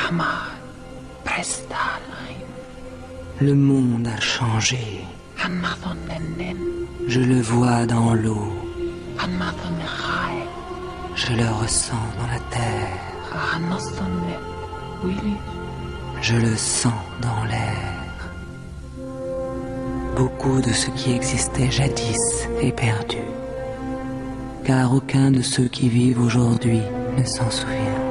Hamar, Prestalein, Le monde a changé. Hamathonenen, Je le vois dans l'eau. Hamathonnerai, Je le ressens dans la terre. Hanosonne, Willy, Je le sens dans l'air. Beaucoup de ce qui existait jadis est perdu. Car aucun de ceux qui vivent aujourd'hui ne s'en souvient.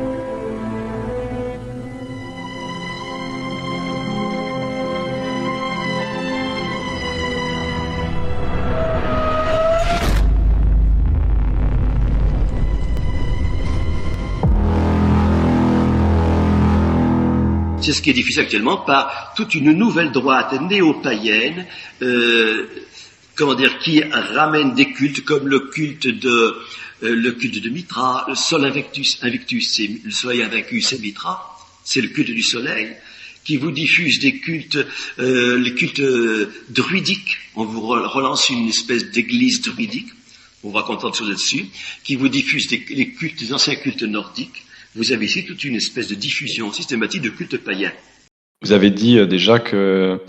C'est ce qui est diffusé actuellement par toute une nouvelle droite néo-païenne, qui ramène des cultes comme le culte de Mitra, le Sol Invictus, c'est le Soleil invaincu, c'est Mitra, c'est le culte du Soleil, qui vous diffuse des cultes, les cultes druidiques. On vous relance une espèce d'église druidique, on va raconter de choses là-dessus, qui vous diffuse les anciens cultes nordiques. Vous avez ici toute une espèce de diffusion systématique de cultes païens. Vous avez dit déjà que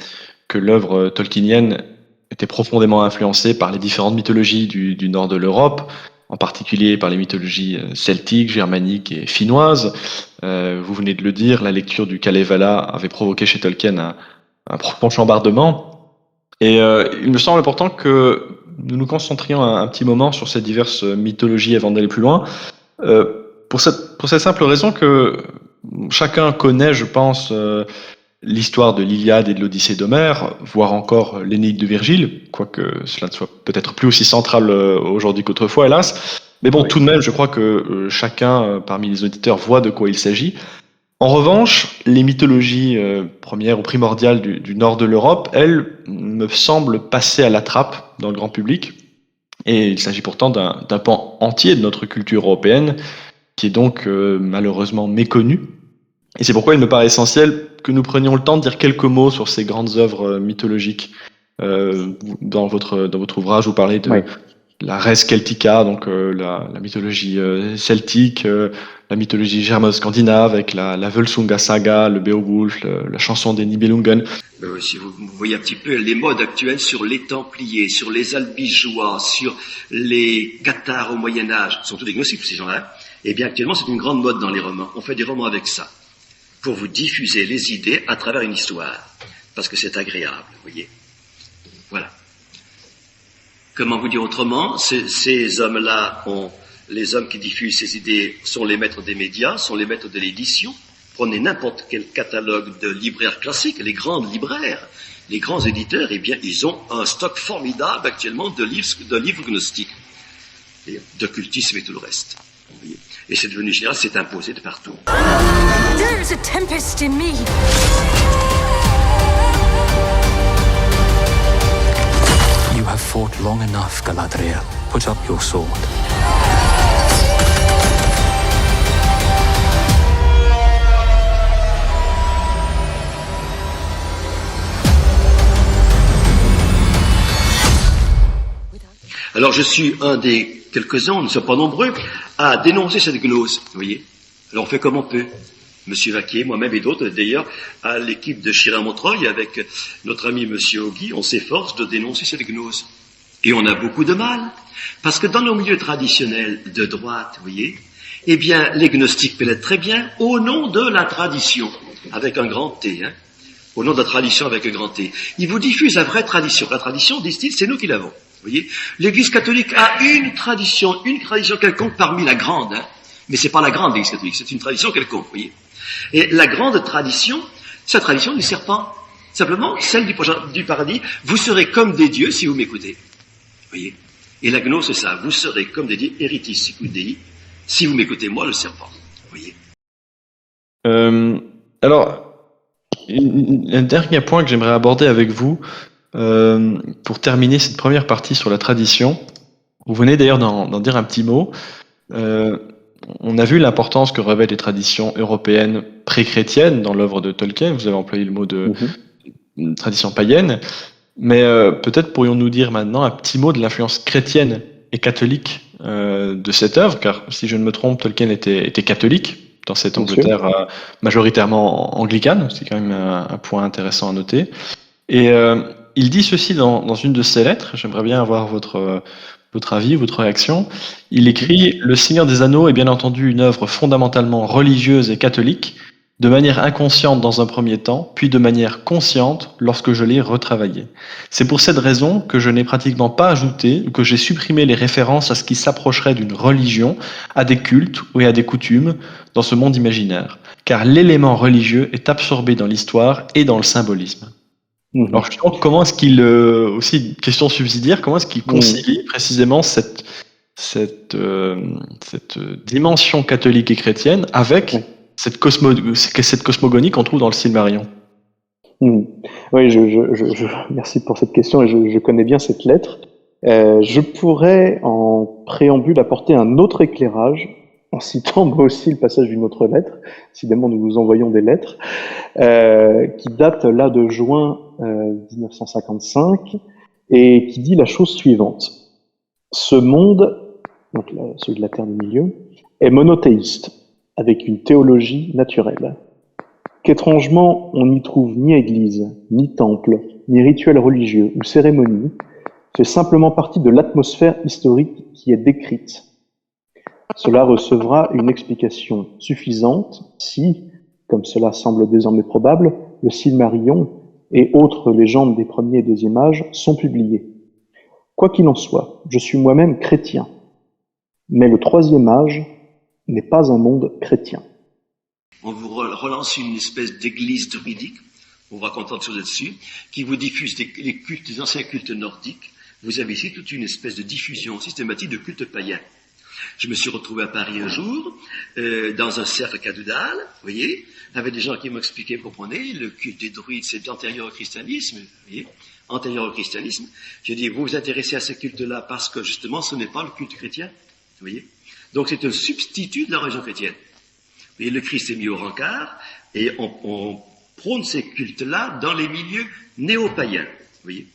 l'œuvre tolkienienne était profondément influencée par les différentes mythologies du nord de l'Europe, en particulier par les mythologies celtiques, germaniques et finnoises. Vous venez de le dire, la lecture du Kalevala avait provoqué chez Tolkien un profond chambardement. Et il me semble important que nous nous concentrions un petit moment sur ces diverses mythologies avant d'aller plus loin. Pour cette simple raison que chacun connaît, je pense, l'histoire de l'Iliade et de l'Odyssée d'Homère, voire encore l'Énéide de Virgile, quoique cela ne soit peut-être plus aussi central aujourd'hui qu'autrefois, hélas. Mais bon, oui. Tout de même, je crois que chacun parmi les auditeurs voit de quoi il s'agit. En revanche, les mythologies premières ou primordiales du nord de l'Europe, elles me semblent passer à la trappe dans le grand public. Et il s'agit pourtant d'un pan entier de notre culture européenne, qui est donc malheureusement méconnu. Et c'est pourquoi il me paraît essentiel que nous prenions le temps de dire quelques mots sur ces grandes œuvres mythologiques. Dans votre ouvrage, vous parlez de la res celtica, donc la mythologie celtique, la mythologie germano-scandinave avec la Völsunga saga, le Beowulf, la chanson des Nibelungen. Si vous voyez un petit peu les modes actuels sur les Templiers, sur les Albigeois, sur les Cathares au Moyen-Âge, sont tous des gnostiques ces gens-là. Eh bien, actuellement, c'est une grande mode dans les romans. On fait des romans avec ça, pour vous diffuser les idées à travers une histoire, parce que c'est agréable, vous voyez. Voilà. Comment vous dire autrement, ces hommes-là, les hommes qui diffusent ces idées sont les maîtres des médias, sont les maîtres de l'édition. Prenez n'importe quel catalogue de libraires classiques, les grandes libraires, les grands éditeurs, eh bien, ils ont un stock formidable actuellement de livres gnostiques, d'occultisme et tout le reste. Vous voyez. Et c'est devenu général, c'est imposé de partout. There is a tempest in me. You have fought long enough, Galadriel. Put up your sword. Alors je suis un des quelques-uns, on ne sont pas nombreux, à dénoncer cette gnose, vous voyez. Alors on fait comme on peut. Monsieur Vaquier, moi-même et d'autres, d'ailleurs, à l'équipe de Chirin-Montreuil, avec notre ami Monsieur Ogui, on s'efforce de dénoncer cette gnose. Et on a beaucoup de mal, parce que dans nos milieux traditionnels de droite, vous voyez, eh bien, les gnostiques pénètrent très bien au nom de la tradition, avec un grand T, hein, au nom de la tradition avec un grand T. Ils vous diffusent la vraie tradition. La tradition, disent-ils, c'est nous qui l'avons. Vous voyez, l'Église catholique a une tradition quelconque parmi la grande, hein, mais c'est pas la grande Église catholique, c'est une tradition quelconque, vous voyez. Et la grande tradition, c'est la tradition du serpent, simplement celle du paradis. Vous serez comme des dieux si vous m'écoutez, vous voyez. Et la gnose, c'est ça, vous serez comme des dieux, eritis sicut si vous m'écoutez, moi, le serpent, vous voyez. Alors, un dernier point que j'aimerais aborder avec vous. Pour terminer cette première partie sur la tradition, vous venez d'ailleurs d'en dire un petit mot. On a vu l'importance que revêtent les traditions européennes pré-chrétiennes dans l'œuvre de Tolkien. Vous avez employé le mot de tradition païenne, mais peut-être pourrions-nous dire maintenant un petit mot de l'influence chrétienne et catholique de cette œuvre, car si je ne me trompe, Tolkien était catholique, dans cette Bien sûr. Angleterre majoritairement anglicane, c'est quand même un point intéressant à noter. Et il dit ceci dans une de ses lettres, j'aimerais bien avoir votre avis, votre réaction. Il écrit « Le Seigneur des Anneaux est bien entendu une œuvre fondamentalement religieuse et catholique, de manière inconsciente dans un premier temps, puis de manière consciente lorsque je l'ai retravaillé. C'est pour cette raison que je n'ai pratiquement pas ajouté ou que j'ai supprimé les références à ce qui s'approcherait d'une religion, à des cultes ou à des coutumes dans ce monde imaginaire, car l'élément religieux est absorbé dans l'histoire et dans le symbolisme. » Alors justement, comment est-ce qu'il, aussi question subsidiaire, comment est-ce qu'il concilie précisément cette dimension catholique et chrétienne avec cette cosmogonie qu'on trouve dans le Silmarillion? Oui, merci pour cette question et je connais bien cette lettre. Je pourrais en préambule apporter un autre éclairage en citant moi aussi le passage d'une autre lettre. Décidément, nous vous envoyons des lettres qui datent là de juin 1955 et qui dit la chose suivante. Ce monde, donc celui de la Terre du Milieu, est monothéiste, avec une théologie naturelle. Qu'étrangement, on n'y trouve ni église, ni temple, ni rituel religieux ou cérémonie, fait simplement partie de l'atmosphère historique qui est décrite. Cela recevra une explication suffisante si, comme cela semble désormais probable, le Silmarillion et autres légendes des premiers et deuxième âges sont publiés. Quoi qu'il en soit, je suis moi-même chrétien, mais le troisième âge n'est pas un monde chrétien. On vous relance une espèce d'église druidique, on va contenter de choses là-dessus, qui vous diffuse les cultes, les anciens cultes nordiques. Vous avez ici toute une espèce de diffusion systématique de cultes païens. Je me suis retrouvé à Paris un jour, dans un cercle cadoudal, vous voyez, avec des gens qui m'ont expliqué, vous comprenez, le culte des druides, c'est antérieur au christianisme, vous voyez, antérieur au christianisme. J'ai dit, vous vous intéressez à ce culte-là parce que, justement, ce n'est pas le culte chrétien, vous voyez. Donc, c'est un substitut de la religion chrétienne. Vous voyez, le Christ est mis au rencard, et on prône ces cultes-là dans les milieux néo-païens, vous voyez.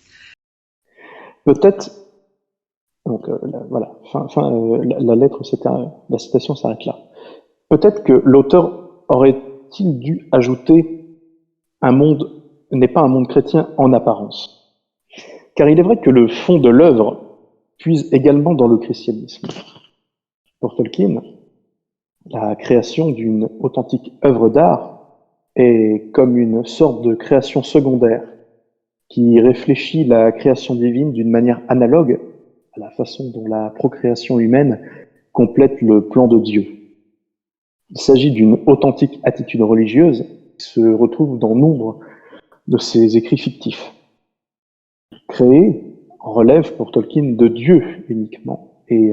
Peut-être, donc voilà, la lettre, la citation s'arrête là. Peut-être que l'auteur aurait-il dû ajouter un monde n'est pas un monde chrétien en apparence. Car il est vrai que le fond de l'œuvre puise également dans le christianisme. Pour Tolkien, la création d'une authentique œuvre d'art est comme une sorte de création secondaire qui réfléchit la création divine d'une manière analogue à la façon dont la procréation humaine complète le plan de Dieu. Il s'agit d'une authentique attitude religieuse qui se retrouve dans nombre de ses écrits fictifs. Créer relève pour Tolkien de Dieu uniquement, et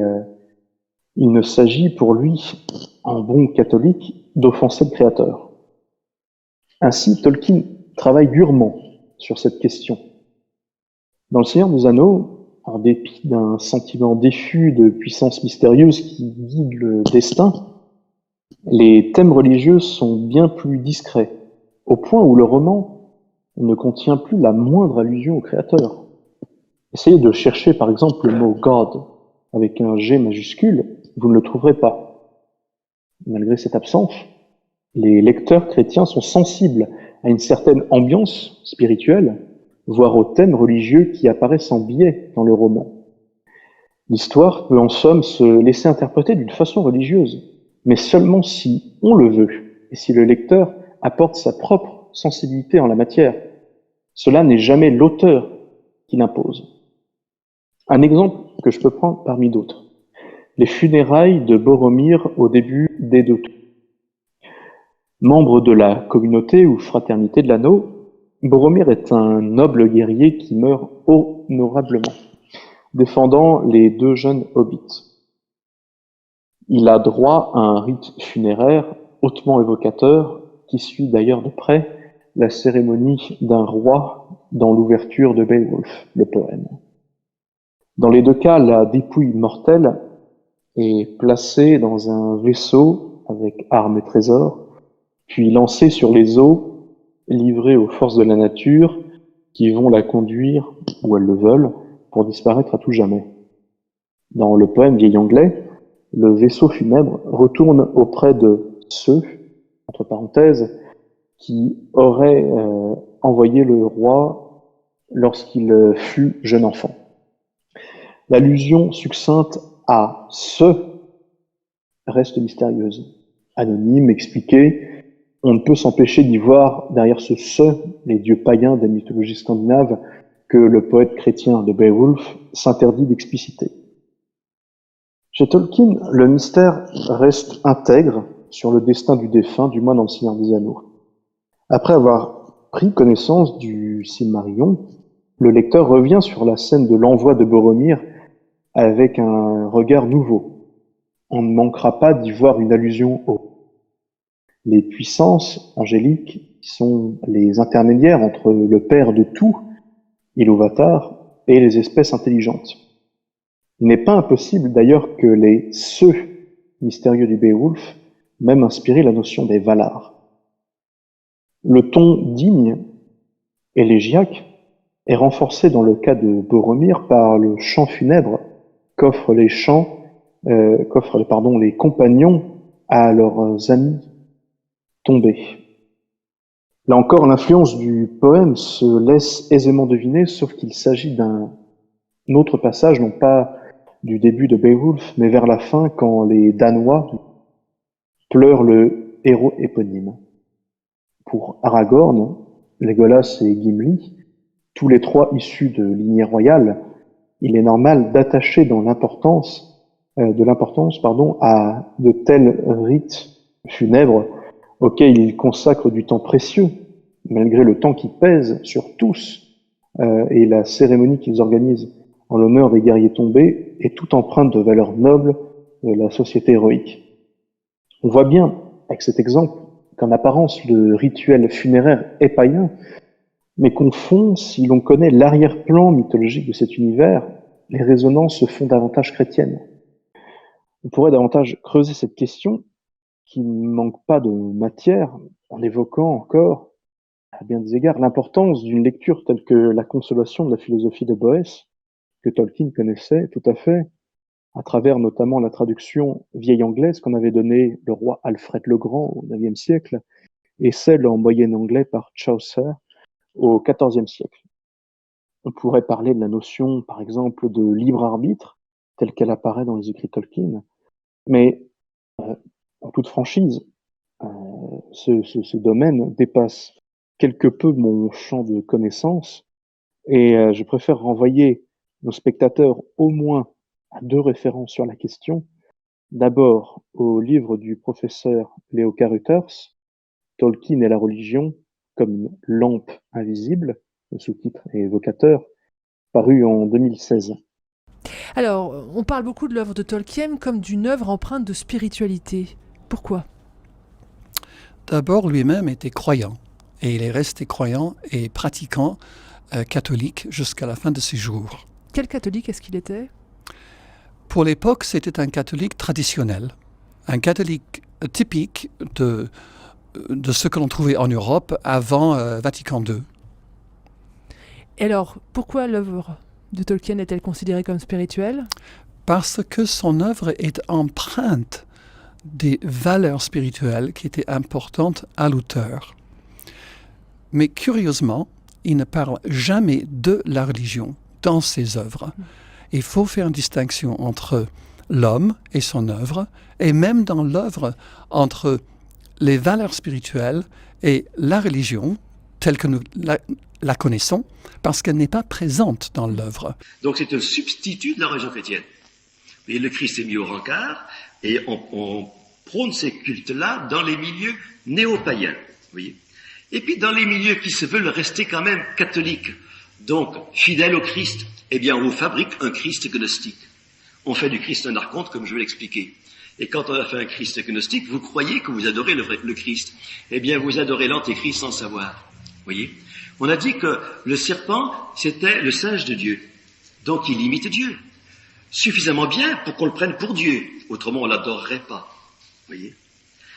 il ne s'agit pour lui, en bon catholique, d'offenser le Créateur. Ainsi, Tolkien travaille durement sur cette question. Dans Le Seigneur des Anneaux, en dépit d'un sentiment diffus de puissance mystérieuse qui guide le destin, les thèmes religieux sont bien plus discrets, au point où le roman ne contient plus la moindre allusion au Créateur. Essayez de chercher par exemple le mot « God » avec un G majuscule, vous ne le trouverez pas. Malgré cette absence, les lecteurs chrétiens sont sensibles à une certaine ambiance spirituelle, voire aux thèmes religieux qui apparaissent en biais dans le roman. L'histoire peut en somme se laisser interpréter d'une façon religieuse, mais seulement si on le veut, et si le lecteur apporte sa propre sensibilité en la matière. Cela n'est jamais l'auteur qui l'impose. Un exemple que je peux prendre parmi d'autres. Les funérailles de Boromir au début d'Edotu. Membre de la communauté ou fraternité de l'anneau, Boromir est un noble guerrier qui meurt honorablement, défendant les deux jeunes hobbits. Il a droit à un rite funéraire hautement évocateur qui suit d'ailleurs de près la cérémonie d'un roi dans l'ouverture de Beowulf, le poème. Dans les deux cas, la dépouille mortelle est placée dans un vaisseau avec armes et trésors, puis lancée sur les eaux, livrée aux forces de la nature qui vont la conduire, où elles le veulent, pour disparaître à tout jamais. Dans le poème vieil anglais, le vaisseau funèbre retourne auprès de ceux, entre parenthèses, qui auraient envoyé le roi lorsqu'il fut jeune enfant. L'allusion succincte à « ce » reste mystérieuse. Anonyme, expliquée, on ne peut s'empêcher d'y voir derrière ce « ce » les dieux païens des mythologies scandinaves que le poète chrétien de Beowulf s'interdit d'expliciter. Chez Tolkien, le mystère reste intègre sur le destin du défunt, du moins dans le Seigneur des Anneaux. Après avoir pris connaissance du Silmarillion, le lecteur revient sur la scène de l'envoi de Boromir avec un regard nouveau. On ne manquera pas d'y voir une allusion les puissances angéliques, qui sont les intermédiaires entre le Père de tout, Iluvatar, et les espèces intelligentes. Il n'est pas impossible d'ailleurs que les « ceux » mystérieux du Beowulf même inspiré la notion des Valar. Le ton digne, élégiaque, est renforcé dans le cas de Boromir par le chant funèbre qu'offrent les compagnons à leurs amis tombés. Là encore, l'influence du poème se laisse aisément deviner, sauf qu'il s'agit d'un autre passage, non pas du début de Beowulf, mais vers la fin, quand les Danois pleurent le héros éponyme. Pour Aragorn, Legolas et Gimli, tous les trois issus de lignée royale, il est normal d'attacher de l'importance à de tels rites funèbres auxquels ils consacrent du temps précieux, malgré le temps qui pèse sur tous, et la cérémonie qu'ils organisent en l'honneur des guerriers tombés est tout empreinte de valeurs nobles de la société héroïque. On voit bien, avec cet exemple, qu'en apparence le rituel funéraire est païen, mais qu'on fond, si l'on connaît l'arrière-plan mythologique de cet univers, les résonances se font davantage chrétiennes. On pourrait davantage creuser cette question, qui ne manque pas de matière, en évoquant encore, à bien des égards, l'importance d'une lecture telle que La Consolation de la philosophie de Boès, que Tolkien connaissait tout à fait, à travers notamment la traduction vieille anglaise qu'en avait donnée le roi Alfred le Grand au IXe siècle, et celle en moyen anglais par Chaucer au XIVe siècle. On pourrait parler de la notion, par exemple, de libre arbitre, telle qu'elle apparaît dans les écrits Tolkien, mais en toute franchise, ce domaine dépasse quelque peu mon champ de connaissances, et je préfère renvoyer nos spectateurs au moins à deux références sur la question. D'abord, au livre du professeur Leo Carruthers, Tolkien et la religion comme une lampe invisible, le sous-titre est évocateur, paru en 2016. Alors, on parle beaucoup de l'œuvre de Tolkien comme d'une œuvre empreinte de spiritualité. Pourquoi ? D'abord, lui-même était croyant, et il est resté croyant et pratiquant catholique jusqu'à la fin de ses jours. Quel catholique est-ce qu'il était ? Pour l'époque, c'était un catholique traditionnel, un catholique typique de ce que l'on trouvait en Europe avant Vatican II. Et alors, pourquoi l'œuvre de Tolkien est-elle considérée comme spirituelle ? Parce que son œuvre est empreinte des valeurs spirituelles qui étaient importantes à l'auteur. Mais curieusement, il ne parle jamais de la religion dans ses œuvres. Il faut faire une distinction entre l'homme et son œuvre, et même dans l'œuvre entre les valeurs spirituelles et la religion, telle que nous la connaissons, parce qu'elle n'est pas présente dans l'œuvre. Donc c'est un substitut de la religion chrétienne. Et le Christ est mis au rencard, et on prône ces cultes-là dans les milieux néo-païens. Vous voyez ? Et puis dans les milieux qui se veulent rester quand même catholiques, donc fidèles au Christ, eh bien on fabrique un Christ gnostique. On fait du Christ un archonte, comme je vais l'expliquer. Et quand on a fait un Christ gnostique, vous croyez que vous adorez le Christ. Eh bien vous adorez l'antéchrist sans savoir. Vous voyez ? On a dit que le serpent, c'était le singe de Dieu. Donc il imite Dieu. Suffisamment bien pour qu'on le prenne pour Dieu. Autrement, on ne l'adorerait pas. Vous voyez ?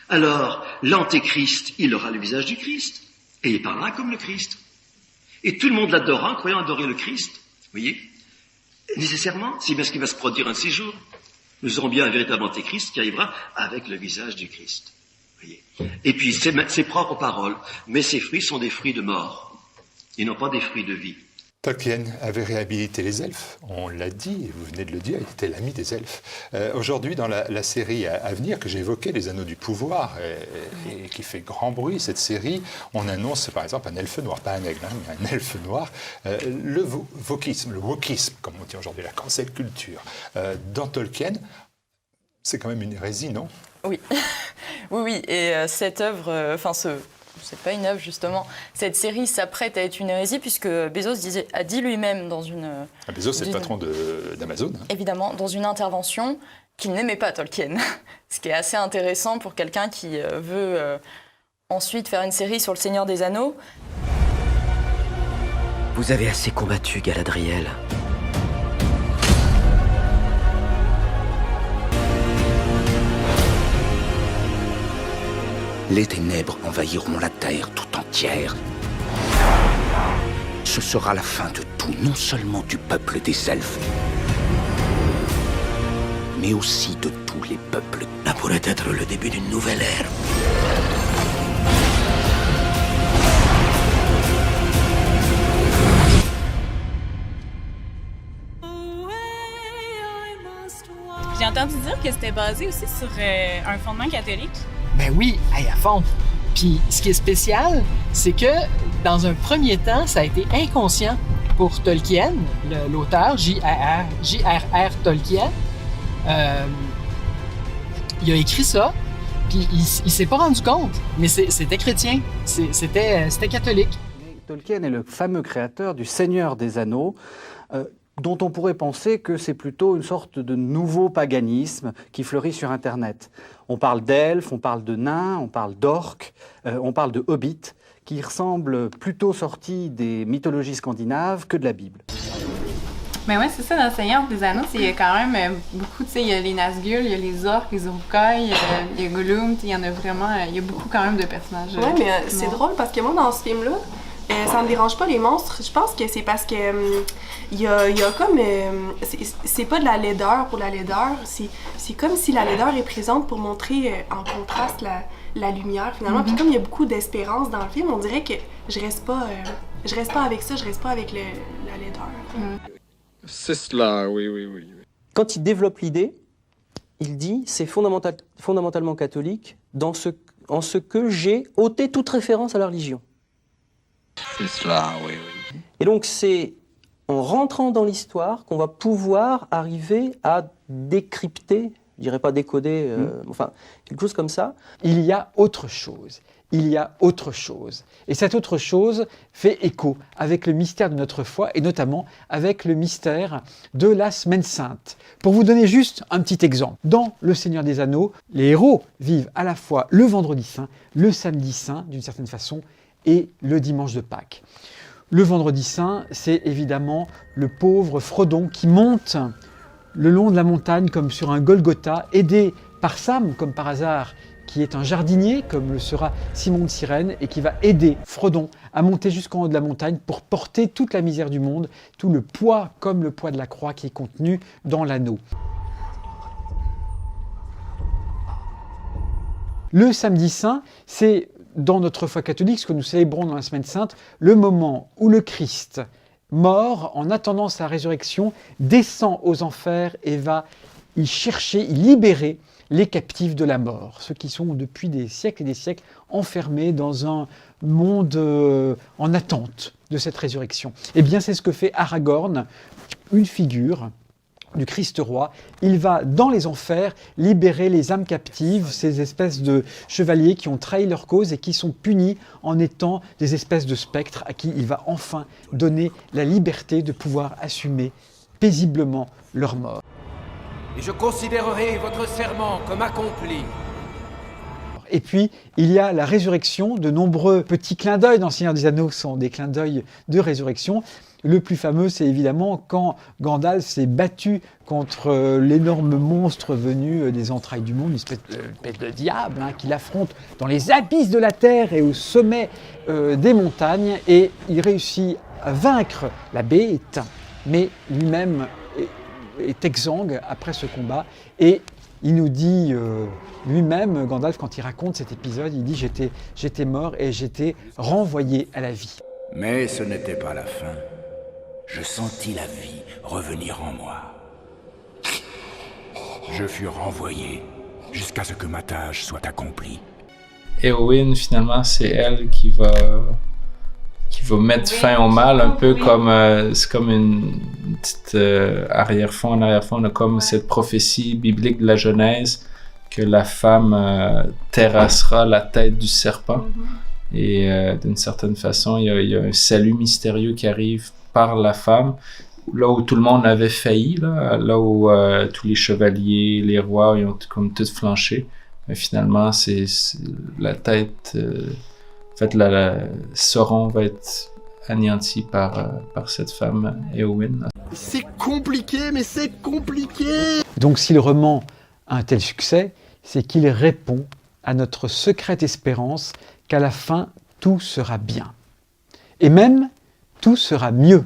Alors, l'antéchrist, il aura le visage du Christ. Et il parlera comme le Christ. Et tout le monde l'adorera en croyant adorer le Christ. Vous voyez ? Nécessairement, c'est bien ce qui va se produire un de ces jours. Nous aurons bien un véritable antéchrist qui arrivera avec le visage du Christ. Vous Voyez. Et puis ses propres paroles, mais ses fruits sont des fruits de mort, et non pas des fruits de vie. Tolkien avait réhabilité les elfes, on l'a dit, vous venez de le dire, il était l'ami des elfes. Aujourd'hui, dans la série à venir que j'évoquais, Les Anneaux du Pouvoir, et qui fait grand bruit, cette série, on annonce par exemple un elfe noir, pas un aigle, hein, mais un elfe noir, le wokisme, comme on dit aujourd'hui, la cancel culture. Dans Tolkien, c'est quand même une hérésie, non ? Oui, oui, et cette œuvre, c'est pas une œuvre justement. Cette série s'apprête à être une hérésie puisque Bezos a dit lui-même dans une... Bezos, c'est le patron d'Amazon. Évidemment, dans une intervention qu'il n'aimait pas Tolkien. Ce qui est assez intéressant pour quelqu'un qui veut ensuite faire une série sur le Seigneur des Anneaux. Vous avez assez combattu, Galadriel. Les ténèbres envahiront la terre tout entière. Ce sera la fin de tout, non seulement du peuple des elfes, mais aussi de tous les peuples. Ça pourrait être le début d'une nouvelle ère. J'ai entendu dire que c'était basé aussi sur un fondement catholique. Ben oui, à fond. Puis ce qui est spécial, c'est que dans un premier temps, ça a été inconscient pour Tolkien, l'auteur, J.R.R. Tolkien. Il a écrit ça, puis il s'est pas rendu compte, mais c'était chrétien, c'était catholique. Tolkien est le fameux créateur du Seigneur des Anneaux, dont on pourrait penser que c'est plutôt une sorte de nouveau paganisme qui fleurit sur Internet. On parle d'elfes, on parle de nains, on parle d'orques, on parle de hobbits, qui ressemblent plutôt sortis des mythologies scandinaves que de la Bible. Mais ouais, c'est ça, dans le Seigneur des Anneaux, il y a quand même beaucoup, tu sais, il y a les Nazgûl, il y a les orques, les Uruk-hai, il y a Gollum, il y en a vraiment, il y a beaucoup quand même de personnages. Ouais, mais c'est drôle parce que moi, dans ce film-là, ça me dérange pas les monstres. Je pense que c'est parce que il y a comme c'est pas de la laideur pour la laideur. C'est comme si la laideur est présente pour montrer en contraste la lumière finalement. Puis comme il y a beaucoup d'espérance dans le film, on dirait que je reste pas avec ça, je reste pas avec la laideur. C'est cela, oui. Quand il développe l'idée, il dit c'est fondamentalement catholique en ce que j'ai ôté toute référence à la religion. C'est cela, oui. Et donc c'est en rentrant dans l'histoire qu'on va pouvoir arriver à décrypter, je dirais pas décoder, enfin quelque chose comme ça. Il y a autre chose. Et cette autre chose fait écho avec le mystère de notre foi et notamment avec le mystère de la Semaine Sainte. Pour vous donner juste un petit exemple, dans Le Seigneur des Anneaux, les héros vivent à la fois le vendredi saint, le samedi saint d'une certaine façon, et le dimanche de Pâques. Le vendredi saint, c'est évidemment le pauvre Frodon qui monte le long de la montagne comme sur un Golgotha, aidé par Sam, comme par hasard, qui est un jardinier, comme le sera Simon de Cyrène, et qui va aider Frodon à monter jusqu'en haut de la montagne pour porter toute la misère du monde, tout le poids, comme le poids de la croix qui est contenu dans l'anneau. Le samedi saint, c'est dans notre foi catholique, ce que nous célébrons dans la Semaine Sainte, le moment où le Christ, mort en attendant sa résurrection, descend aux enfers et va y chercher, y libérer les captifs de la mort, ceux qui sont depuis des siècles et des siècles enfermés dans un monde en attente de cette résurrection. Eh bien, c'est ce que fait Aragorn, une figure du Christ roi. Il va dans les enfers libérer les âmes captives, ces espèces de chevaliers qui ont trahi leur cause et qui sont punis en étant des espèces de spectres à qui il va enfin donner la liberté de pouvoir assumer paisiblement leur mort. Et je considérerai votre serment comme accompli. Et puis, il y a la résurrection. De nombreux petits clins d'œil dans le Seigneur des Anneaux sont des clins d'œil de résurrection. Le plus fameux, c'est évidemment quand Gandalf s'est battu contre l'énorme monstre venu des entrailles du monde, une espèce de diable qui l'affronte dans les abysses de la terre et au sommet des montagnes. Et il réussit à vaincre la bête, mais lui-même est exsangue après ce combat et il nous dit lui-même, Gandalf, quand il raconte cet épisode, il dit j'étais mort et j'étais renvoyé à la vie. Mais ce n'était pas la fin. Je sentis la vie revenir en moi. Je fus renvoyé jusqu'à ce que ma tâche soit accomplie. Éowyn, finalement, c'est elle qui va mettre fin au mal, un peu comme c'est comme une petite arrière-fond. En arrière-fond, on a comme cette prophétie biblique de la Genèse que la femme terrassera la tête du serpent. Et d'une certaine façon, il y a un salut mystérieux qui arrive par la femme, là où tout le monde avait failli, là où tous les chevaliers, les rois, ils ont comme tout flanché. Mais finalement, c'est la tête... en fait, Sauron va être anéanti par cette femme, Éowyn. C'est compliqué, mais c'est compliqué! Donc si le roman a un tel succès, c'est qu'il répond à notre secrète espérance qu'à la fin, tout sera bien. Et même, tout sera mieux.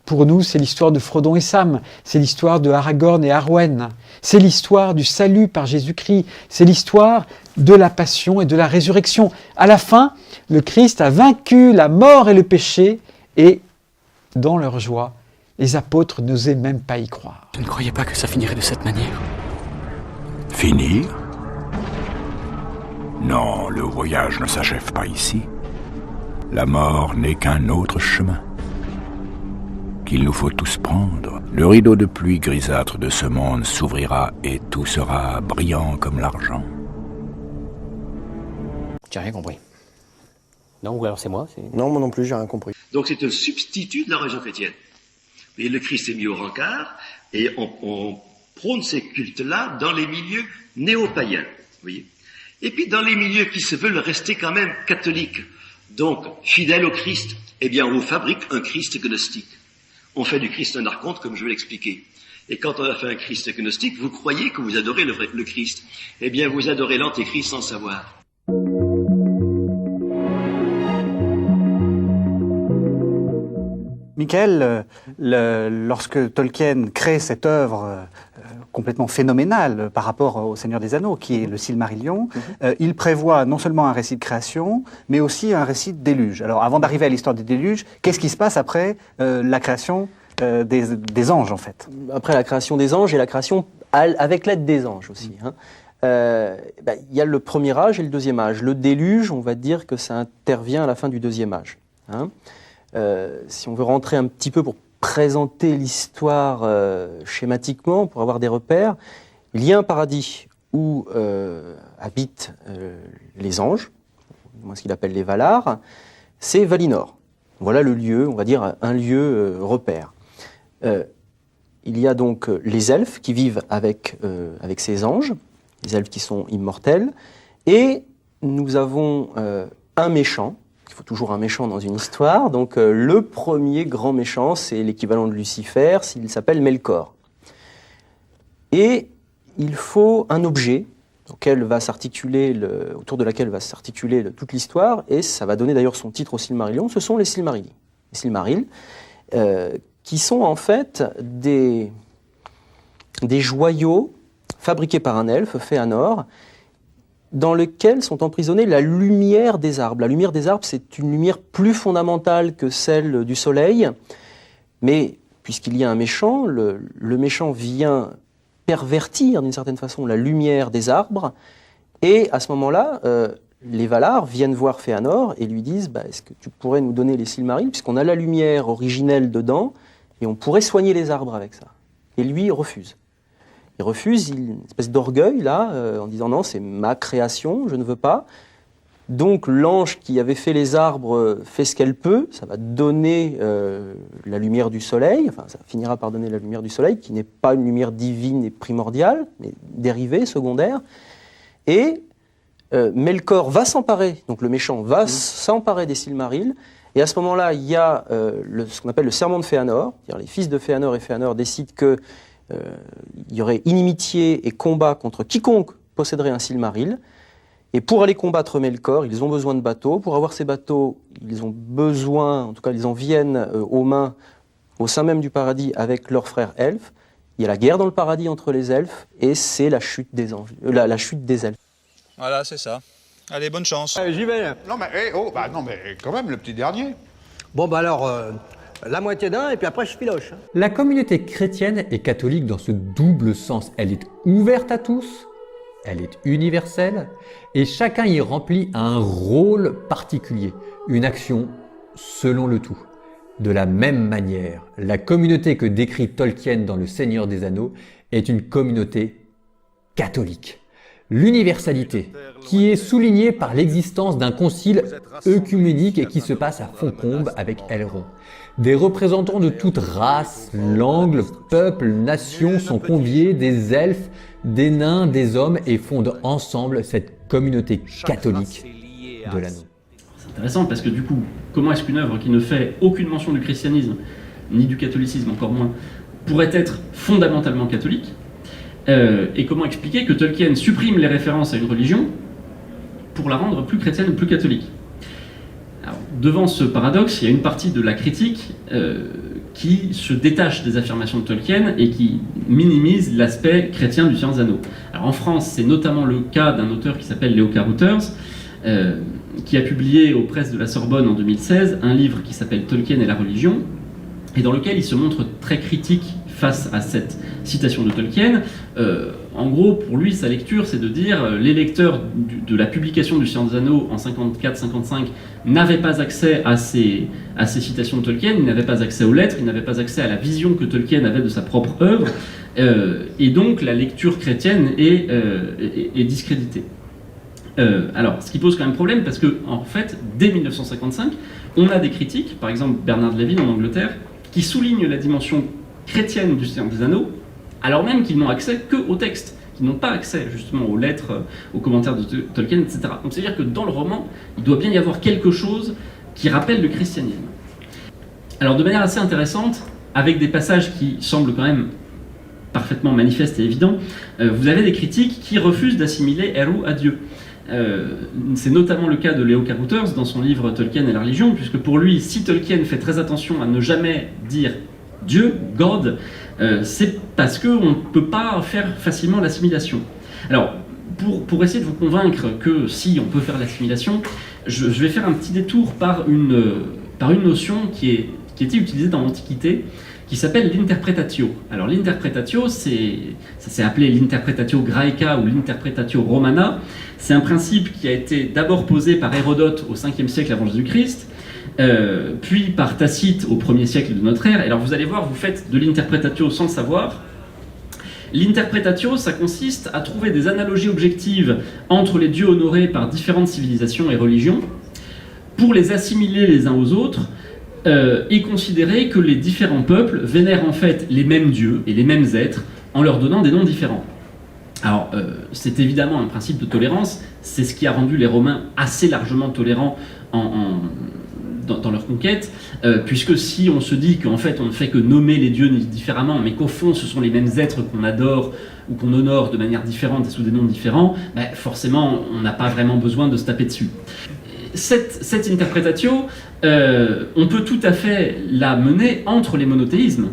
Pour nous, c'est l'histoire de Frodon et Sam, c'est l'histoire de Aragorn et Arwen, c'est l'histoire du salut par Jésus-Christ, c'est l'histoire de la passion et de la résurrection. À la fin, le Christ a vaincu la mort et le péché, et dans leur joie, les apôtres n'osaient même pas y croire. Je ne croyais pas que ça finirait de cette manière. Finir? Non, le voyage ne s'achève pas ici. La mort n'est qu'un autre chemin qu'il nous faut tous prendre. Le rideau de pluie grisâtre de ce monde s'ouvrira et tout sera brillant comme l'argent. J'ai rien compris. Non, ou alors c'est moi? Non, moi non plus, j'ai rien compris. Donc c'est un substitut de la religion chrétienne. Et le Christ est mis au rencard, et on prône ces cultes-là dans les milieux néo-païens, vous voyez. Et puis dans les milieux qui se veulent rester quand même catholiques, donc fidèles au Christ, eh bien on fabrique un Christ gnostique. On fait du Christ un archonte, comme je vais l'expliquer. Et quand on a fait un Christ gnostique, vous croyez que vous adorez le Christ. Eh bien vous adorez l'antéchrist sans savoir. Michael, lorsque Tolkien crée cette œuvre complètement phénoménale par rapport au Seigneur des Anneaux, qui est le Silmarillion, il prévoit non seulement un récit de création, mais aussi un récit de déluge. Alors avant d'arriver à l'histoire des déluges, qu'est-ce qui se passe après la création des anges, en fait? Après la création des anges et la création avec l'aide des anges aussi. Il y a le premier âge et le deuxième âge. Le déluge, on va dire que ça intervient à la fin du deuxième âge. Si on veut rentrer un petit peu pour présenter l'histoire schématiquement, pour avoir des repères, il y a un paradis où habitent les anges, moi ce qu'il appelle les Valar, c'est Valinor. Voilà le lieu, on va dire un lieu repère. Il y a donc les elfes qui vivent avec ces anges, les elfes qui sont immortels, et nous avons un méchant. Il faut toujours un méchant dans une histoire. Donc le premier grand méchant, c'est l'équivalent de Lucifer, il s'appelle Melkor. Et il faut un objet autour de laquelle va s'articuler toute l'histoire, et ça va donner d'ailleurs son titre au Silmarillion, ce sont les Silmarils. Les Silmarils, qui sont en fait des joyaux fabriqués par un elfe, Fëanor, dans lequel sont emprisonnés la lumière des arbres. La lumière des arbres, c'est une lumière plus fondamentale que celle du soleil, mais puisqu'il y a un méchant, le méchant vient pervertir d'une certaine façon la lumière des arbres, et à ce moment-là, les Valar viennent voir Fëanor et lui disent est-ce que tu pourrais nous donner les Silmarils, puisqu'on a la lumière originelle dedans, et on pourrait soigner les arbres avec ça. Et lui, il refuse. Il refuse, une espèce d'orgueil, là, en disant non, c'est ma création, je ne veux pas. Donc l'ange qui avait fait les arbres fait ce qu'elle peut, ça va donner la lumière du soleil, enfin ça finira par donner la lumière du soleil, qui n'est pas une lumière divine et primordiale, mais dérivée, secondaire. Et Melkor va s'emparer, donc le méchant va s'emparer des Silmarils, et à ce moment-là, il y a ce qu'on appelle le serment de Fëanor, c'est-à-dire les fils de Fëanor et Fëanor décident que il y aurait inimitié et combat contre quiconque posséderait un Silmaril. Et pour aller combattre Melkor, ils ont besoin de bateaux. Pour avoir ces bateaux, ils ont besoin, en tout cas ils en viennent aux mains, au sein même du paradis, avec leurs frères elfes. Il y a la guerre dans le paradis entre les elfes, et c'est la chute des anges, la chute des elfes. Voilà, c'est ça. Allez, bonne chance. J'y vais. Non mais, non mais quand même, le petit dernier. Bon bah alors, la moitié d'un, et puis après je filoche. La communauté chrétienne est catholique dans ce double sens. Elle est ouverte à tous, elle est universelle, et chacun y remplit un rôle particulier, une action selon le tout. De la même manière, la communauté que décrit Tolkien dans Le Seigneur des Anneaux est une communauté catholique. L'universalité, qui est soulignée par l'existence d'un concile œcuménique et qui se passe à Fontcombe avec Elrond. Des représentants de toute race, langue, peuple, nation sont conviés, des elfes, des nains, des hommes, et fondent ensemble cette communauté catholique de l'anneau. C'est intéressant parce que du coup, comment est-ce qu'une œuvre qui ne fait aucune mention du christianisme, ni du catholicisme encore moins, pourrait être fondamentalement catholique ? Et comment expliquer que Tolkien supprime les références à une religion pour la rendre plus chrétienne ou plus catholique ? Alors, devant ce paradoxe, il y a une partie de la critique qui se détache des affirmations de Tolkien et qui minimise l'aspect chrétien du Seigneur des Anneaux. Alors en France, c'est notamment le cas d'un auteur qui s'appelle Léo Carothers, qui a publié aux presses de la Sorbonne en 2016 un livre qui s'appelle Tolkien et la religion, et dans lequel il se montre très critique face à cette citation de Tolkien. En gros, pour lui, sa lecture, c'est de dire les lecteurs de la publication du Seigneur des Anneaux en 54-55 n'avaient pas accès à ces citations de Tolkien, ils n'avaient pas accès aux lettres, ils n'avaient pas accès à la vision que Tolkien avait de sa propre œuvre, et donc la lecture chrétienne est discréditée. Alors, ce qui pose quand même problème, parce que, en fait, dès 1955, on a des critiques, par exemple Bernard de Levin en Angleterre, qui soulignent la dimension chrétienne du Seigneur des Anneaux, alors même qu'ils n'ont accès qu'au texte, qu'ils n'ont pas accès justement aux lettres, aux commentaires de Tolkien, etc. Donc c'est-à-dire que dans le roman, il doit bien y avoir quelque chose qui rappelle le christianisme. Alors de manière assez intéressante, avec des passages qui semblent quand même parfaitement manifestes et évidents, vous avez des critiques qui refusent d'assimiler Eru à Dieu. C'est notamment le cas de Léo Carothers dans son livre Tolkien et la religion, puisque pour lui, si Tolkien fait très attention à ne jamais dire Dieu, God, c'est parce qu'on ne peut pas faire facilement l'assimilation. Alors, pour essayer de vous convaincre que si on peut faire l'assimilation, je vais faire un petit détour par une notion qui était utilisée dans l'Antiquité, qui s'appelle l'interpretatio. Alors l'interpretatio, ça s'est appelé l'interpretatio graeca ou l'interpretatio romana. C'est un principe qui a été d'abord posé par Hérodote au 5e siècle avant Jésus-Christ, puis par Tacite au 1er siècle de notre ère. Et alors vous allez voir, vous faites de l'interpretatio sans le savoir. L'interpretatio, ça consiste à trouver des analogies objectives entre les dieux honorés par différentes civilisations et religions, pour les assimiler les uns aux autres, et considérer que les différents peuples vénèrent en fait les mêmes dieux et les mêmes êtres en leur donnant des noms différents. Alors, c'est évidemment un principe de tolérance, c'est ce qui a rendu les Romains assez largement tolérants dans leur conquête, puisque si on se dit qu'en fait on ne fait que nommer les dieux différemment, mais qu'au fond ce sont les mêmes êtres qu'on adore ou qu'on honore de manière différente et sous des noms différents, forcément on n'a pas vraiment besoin de se taper dessus. Cette interpretatio, on peut tout à fait la mener entre les monothéismes.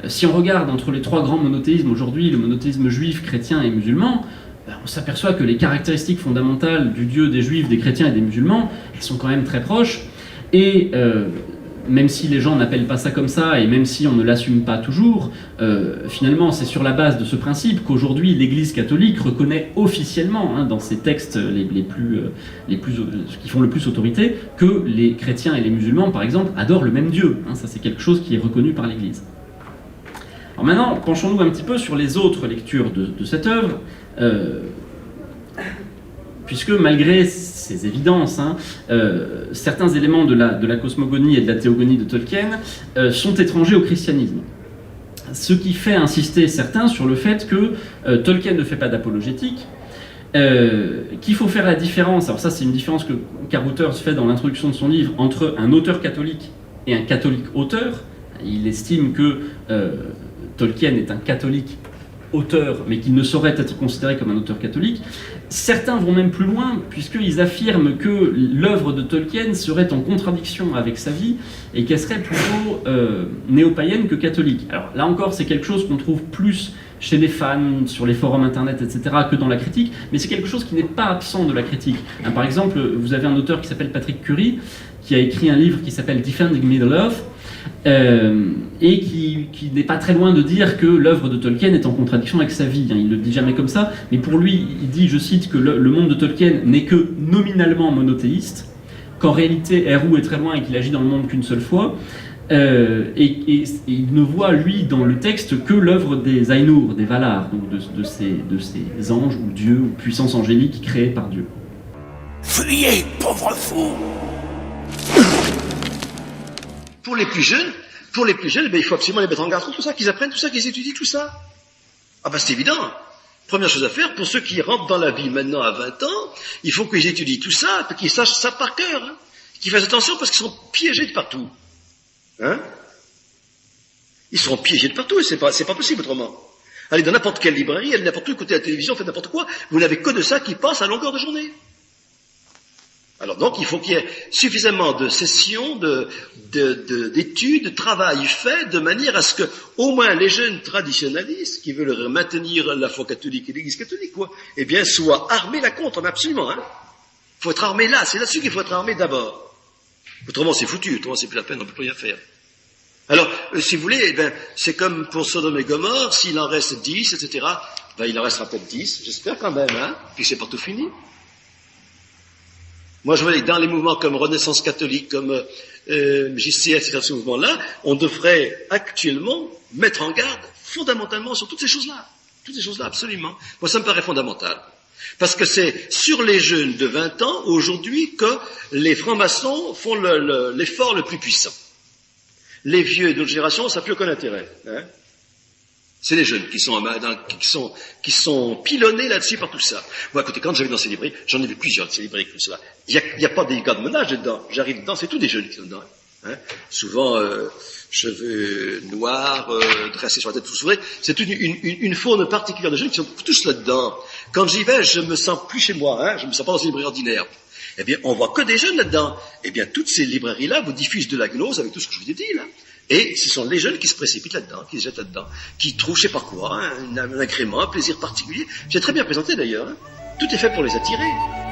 Si on regarde entre les trois grands monothéismes aujourd'hui, le monothéisme juif, chrétien et musulman, on s'aperçoit que les caractéristiques fondamentales du Dieu des juifs, des chrétiens et des musulmans, elles sont quand même très proches. Et même si les gens n'appellent pas ça comme ça, et même si on ne l'assume pas toujours, finalement c'est sur la base de ce principe qu'aujourd'hui l'Église catholique reconnaît officiellement, dans ses textes qui font le plus autorité, que les chrétiens et les musulmans, par exemple, adorent le même Dieu. Ça c'est quelque chose qui est reconnu par l'Église. Alors maintenant, penchons-nous un petit peu sur les autres lectures de cette œuvre, puisque malgré ces évidences, certains éléments de la cosmogonie et de la théogonie de Tolkien sont étrangers au christianisme. Ce qui fait insister certains sur le fait que Tolkien ne fait pas d'apologétique, qu'il faut faire la différence, alors ça c'est une différence que Carothers fait dans l'introduction de son livre, entre un auteur catholique et un catholique auteur. Il estime que Tolkien est un catholique auteur, mais qui ne saurait être considéré comme un auteur catholique. Certains vont même plus loin, puisqu'ils affirment que l'œuvre de Tolkien serait en contradiction avec sa vie, et qu'elle serait plutôt néo-païenne que catholique. Alors là encore, c'est quelque chose qu'on trouve plus chez les fans, sur les forums internet, etc., que dans la critique, mais c'est quelque chose qui n'est pas absent de la critique. Par exemple, vous avez un auteur qui s'appelle Patrick Curry, qui a écrit un livre qui s'appelle Defending Middle-earth, et qui n'est pas très loin de dire que l'œuvre de Tolkien est en contradiction avec sa vie. Il ne le dit jamais comme ça, mais pour lui, il dit, je cite, que le monde de Tolkien n'est que nominalement monothéiste, qu'en réalité, Eru est très loin et qu'il agit dans le monde qu'une seule fois, et il ne voit, lui, dans le texte, que l'œuvre des Ainur, des Valar, donc de ces anges ou dieux ou puissances angéliques créées par Dieu. Fuyez, pauvre fou! Pour les plus jeunes, il faut absolument les mettre en garde contre tout ça, qu'ils apprennent tout ça, qu'ils étudient tout ça. Ah ben c'est évident. Première chose à faire, pour ceux qui rentrent dans la vie maintenant à 20 ans, il faut qu'ils étudient tout ça, qu'ils sachent ça par cœur, hein, qu'ils fassent attention parce qu'ils sont piégés de partout. Hein? Ils seront piégés de partout et c'est pas possible autrement. Allez dans n'importe quelle librairie, allez n'importe où, écoutez la télévision, faites n'importe quoi, vous n'avez que de ça qui passe à longueur de journée. Alors donc, il faut qu'il y ait suffisamment de sessions, d'études, de travail fait, de manière à ce que, au moins, les jeunes traditionnalistes, qui veulent maintenir la foi catholique et l'Église catholique, quoi, eh bien, soient armés là contre, mais absolument, hein. Faut être armé là, c'est là-dessus qu'il faut être armé d'abord. Autrement, c'est foutu, autrement, c'est plus la peine, on peut plus rien faire. Alors, si vous voulez, eh ben, c'est comme pour Sodome et Gomorrhe, s'il en reste 10, etc., ben, il en restera peut-être 10, j'espère quand même, hein, puis c'est pas tout fini. Moi, je vois que dans les mouvements comme Renaissance catholique, comme JCS, etc., ce mouvement-là, on devrait actuellement mettre en garde fondamentalement sur toutes ces choses-là. Toutes ces choses-là, absolument. Moi, ça me paraît fondamental. Parce que c'est sur les jeunes de 20 ans, aujourd'hui, que les francs-maçons font l'effort le plus puissant. Les vieux d'autres générations, ça n'a plus aucun intérêt. Hein. C'est les jeunes qui sont pilonnés là-dessus par tout ça. Moi, écoutez, quand j'arrive dans ces librairies, j'en ai vu plusieurs de ces librairies comme cela. Il n'y a pas des gars de mon âge dedans. J'arrive dedans, c'est tous des jeunes qui sont dedans. Hein. Souvent, cheveux noirs, dressés sur la tête, tout sourire. C'est une faune particulière de jeunes qui sont tous là-dedans. Quand j'y vais, je me sens plus chez moi. Hein. Je me sens pas dans une librairie ordinaire. Eh bien, on voit que des jeunes là-dedans. Eh bien, toutes ces librairies-là vous diffusent de la gnose avec tout ce que je vous ai dit, là. Et ce sont les jeunes qui se précipitent là-dedans, qui se jettent là-dedans, qui trouvent je sais pas quoi, un agrément, un plaisir particulier. C'est très bien présenté d'ailleurs. Hein. Tout est fait pour les attirer.